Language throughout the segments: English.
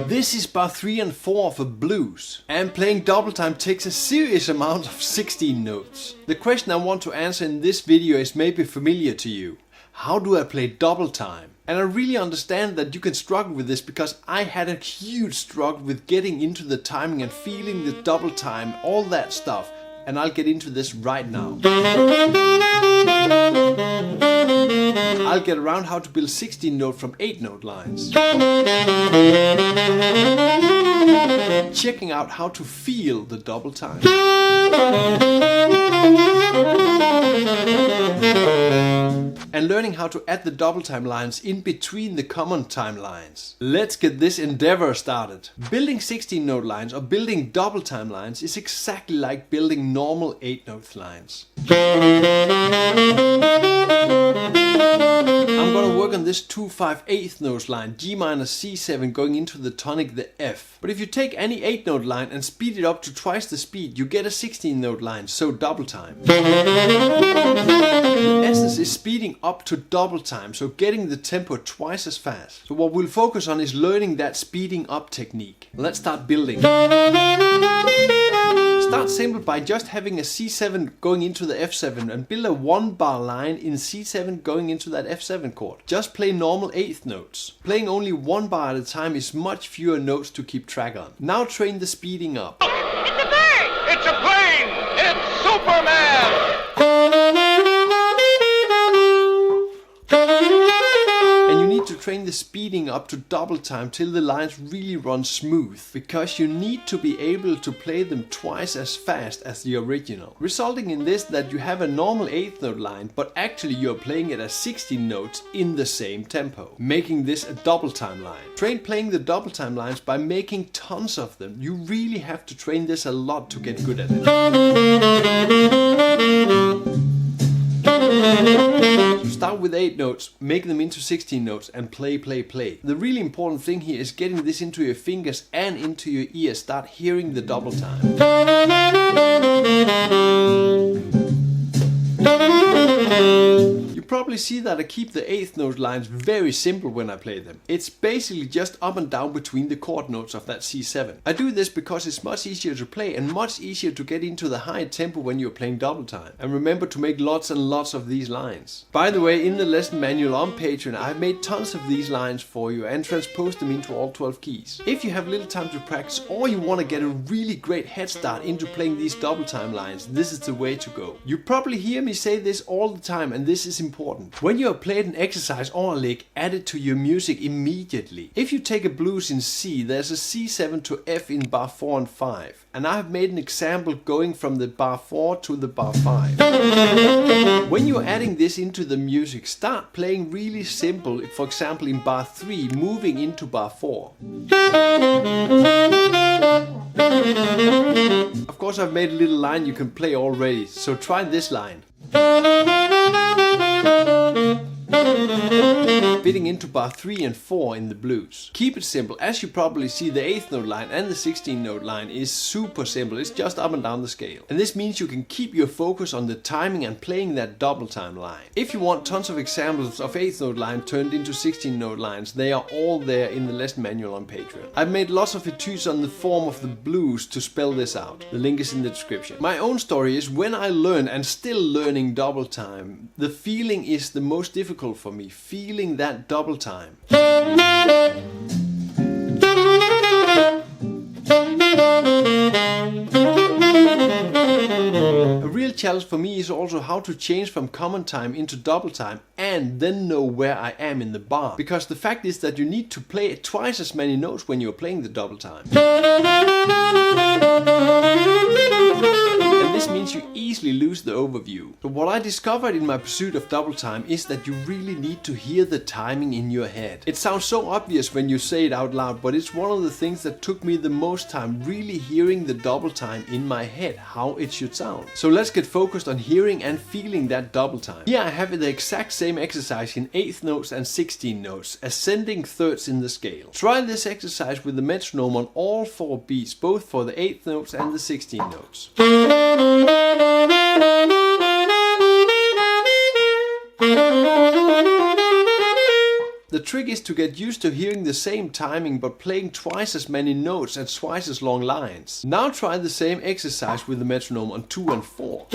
This is bar 3 and 4 of a blues, and playing double time takes a serious amount of 16 notes. The question I want to answer in this video is maybe familiar to you. How do I play double time? And I really understand that you can struggle with this, because I had a huge struggle with getting into the timing and feeling the double time, all that stuff. And I'll get into this right now. I'll get around how to build 16 note from 8 note lines. Checking out how to feel the double time. And learning how to add the double time lines in between the common time lines. Let's get this endeavor started. Building 16 note lines or building double time lines is exactly like building normal 8 note lines. I'm gonna work on this 2/5/8 note line, G minor C7 going into the tonic, the F. But if you take any 8 note line and speed it up to twice the speed, you get a 16 note line, so double time. The essence is speeding up to double time, so getting the tempo twice as fast. So what we'll focus on is learning that speeding up technique. Let's start building. Start simple by just having a C7 going into the F7 and build a 1 bar line in C7 going into that F7 chord. Just play normal 8th notes. Playing only 1 bar at a time is much fewer notes to keep track on. Now train the speeding up. It's a bird! It's a plane! It's Superman! And you need to train the speeding up to double time till the lines really run smooth, because you need to be able to play them twice as fast as the original, resulting in this that you have a normal 8th note line, but actually you're playing it as 16 notes in the same tempo, making this a double time line. Train playing the double time lines by making tons of them. You really have to train this a lot to get good at it. Start with 8 notes, make them into 16 notes and play. The really important thing here is getting this into your fingers and into your ears. Start hearing the double time. You probably see that I keep the 8th note lines very simple when I play them. It's basically just up and down between the chord notes of that C7. I do this because it's much easier to play and much easier to get into the high tempo when you're playing double time. And remember to make lots and lots of these lines. By the way, in the lesson manual on Patreon, I've made tons of these lines for you and transposed them into all 12 keys. If you have little time to practice, or you want to get a really great head start into playing these double time lines, this is the way to go. You probably hear me say this all the time, and this is important. When you have played an exercise or a lick, add it to your music immediately. If you take a blues in C, there's a C7 to F in bar 4 and 5. And I have made an example going from the bar 4 to the bar 5. When you're adding this into the music, start playing really simple, for example in bar 3, moving into bar 4. Of course I've made a little line you can play already, so try this line. Fitting into bar 3 and 4 in the blues. Keep it simple. As you probably see, the 8th note line and the 16th note line is super simple. It's just up and down the scale. And this means you can keep your focus on the timing and playing that double time line. If you want tons of examples of 8th note line turned into 16th note lines, they are all there in the lesson manual on Patreon. I've made lots of etudes on the form of the blues to spell this out. The link is in the description. My own story is when I learned and still learning double time, the feeling is the most difficult for me. Feeling that double time. A real challenge for me is also how to change from common time into double time and then know where I am in the bar. Because the fact is that you need to play twice as many notes when you're playing the double time. And this means you easily lose the overview. So what I discovered in my pursuit of double time is that you really need to hear the timing in your head. It sounds so obvious when you say it out loud, but it's one of the things that took me the most time, really hearing the double time in my head, how it should sound. So let's get focused on hearing and feeling that double time. Here I have the exact same exercise in 8th notes and 16 notes, ascending thirds in the scale. Try this exercise with the metronome on all 4 beats, both for the 8th notes and the 16 notes. The trick is to get used to hearing the same timing but playing twice as many notes and twice as long lines. Now try the same exercise with the metronome on 2 and 4.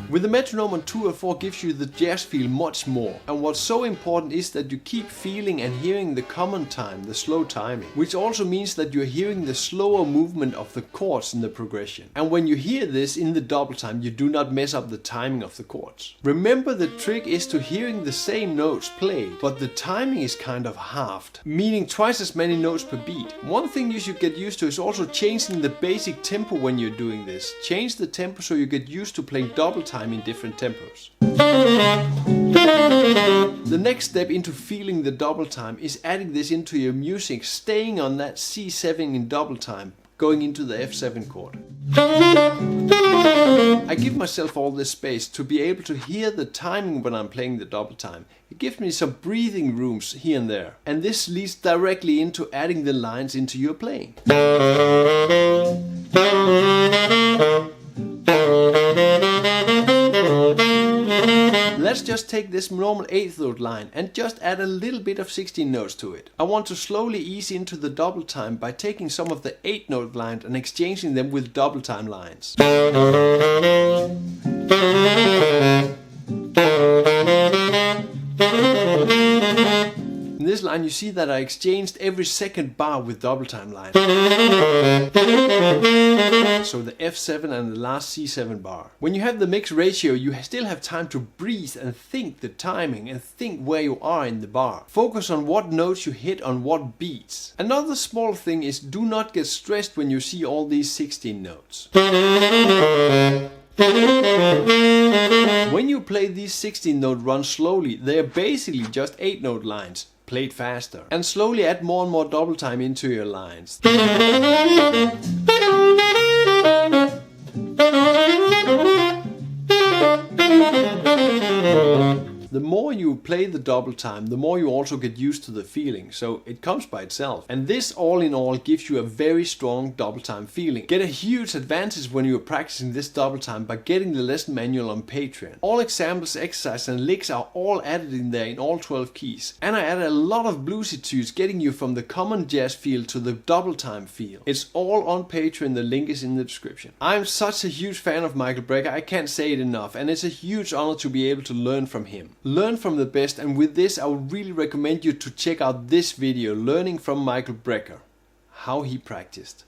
With the metronome on 2 and 4 gives you the jazz feel much more. And what's so important is that you keep feeling and hearing the common time, the slow timing. Which also means that you're hearing the slower movement of the chords in the progression. And when you hear this in the double time, you do not mess up the timing of the chords. Remember, the trick is to hearing the same notes played, but the timing is kind of halved, meaning twice as many notes per beat. One thing you should get used to is also changing the basic tempo when you're doing this. Change the tempo so you get used to playing double time in different tempos. The next step into feeling the double time is adding this into your music, staying on that C7 in double time, going into the F7 chord. I give myself all this space to be able to hear the timing when I'm playing the double time. It gives me some breathing rooms here and there. And this leads directly into adding the lines into your playing. Let's just take this normal 8th note line and just add a little bit of 16 notes to it. I want to slowly ease into the double time by taking some of the 8th note lines and exchanging them with double time lines. In this line you see that I exchanged every second bar with double time lines. So the F7 and the last C7 bar. When you have the mix ratio, you still have time to breathe and think the timing and think where you are in the bar. Focus on what notes you hit on what beats. Another small thing is, do not get stressed when you see all these 16 notes. When you play these 16 note runs slowly, they are basically just 8 note lines, played faster. And slowly add more and more double time into your lines. The more you play the double time, the more you also get used to the feeling, so it comes by itself. And this all in all gives you a very strong double time feeling. Get a huge advantage when you are practicing this double time by getting the lesson manual on Patreon. All examples, exercises and licks are all added in there in all 12 keys. And I added a lot of blues etudes, getting you from the common jazz feel to the double time feel. It's all on Patreon, the link is in the description. I'm such a huge fan of Michael Brecker, I can't say it enough, and it's a huge honor to be able to learn from him. Learn from the best, and with this I would really recommend you to check out this video, Learning from Michael Brecker, how he practiced.